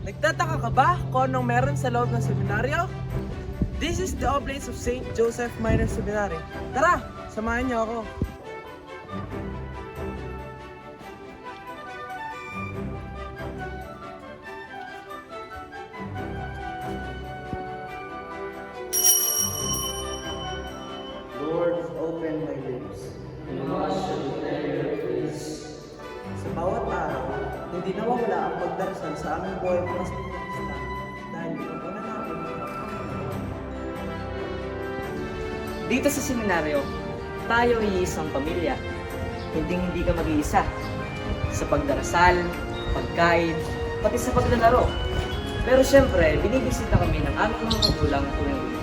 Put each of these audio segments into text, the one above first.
Nagtataka ka ba kung anong meron sa loob ng seminaryo? This is the Oblates of St. Joseph Minor Seminary. Tara, samahan niyo ako. Lord, open my lips. Sa bawat araw, hindi nawawala ang pagdarasal sa aming buhay mga Sakristiyano dahil ito po na namin Dito sa seminaryo, tayo ay isang pamilya. Hindi ka mag-iisa. Sa pagdarasal, pagkain, pati sa paglalaro. Pero syempre, binibisita kami ng aming mga magulang tuwing linggo.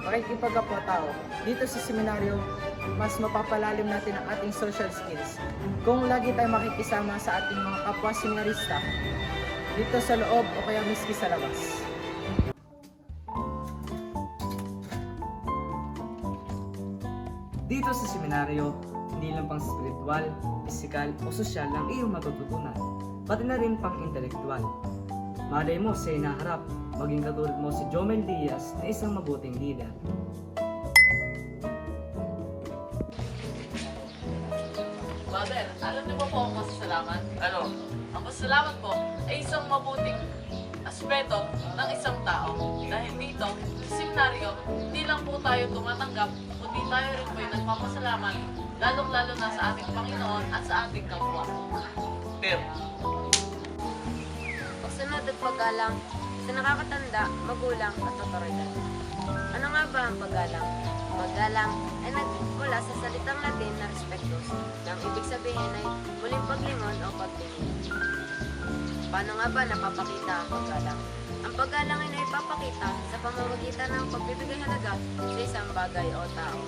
Pakikipagkapwa-tao. Dito sa seminaryo, mas mapapalalim natin ang ating social skills. Kung lagi tayo makikisama sa ating mga kapwa seminarista, dito sa loob o kaya miski sa labas. Dito sa seminaryo, hindi lang pang spiritual, physical o sosyal ang iyong matututunan, pati na rin pang intelektual. Malay mo sa inaharap, maging katulad mo si Jomel Diaz na isang mabuting leader. Father, alam niyo ba po ang pasasalamat? Ano? Ang pasasalamat po ay isang mabuting aspeto ng isang tao. Dahil dito, sa seminaryo, hindi lang po tayo tumatanggap, kundi tayo rin po yung nagpapasalamat, lalong-lalo na sa ating Panginoon at sa ating kapwa. Pero, Pagsunod at paggalang sa nakakatanda, magulang at otoridad. Ano nga ba ang paggalang? Paggalang ay nagmula sa salitang Latin na respectus, na ang ibig sabihin ay muling paglingon o pagtingin. Paano nga ba napapakita ang paggalang? Ang paggalang ay naipapakita sa pamamagitan ng pagbibigay halaga sa isang bagay o tao.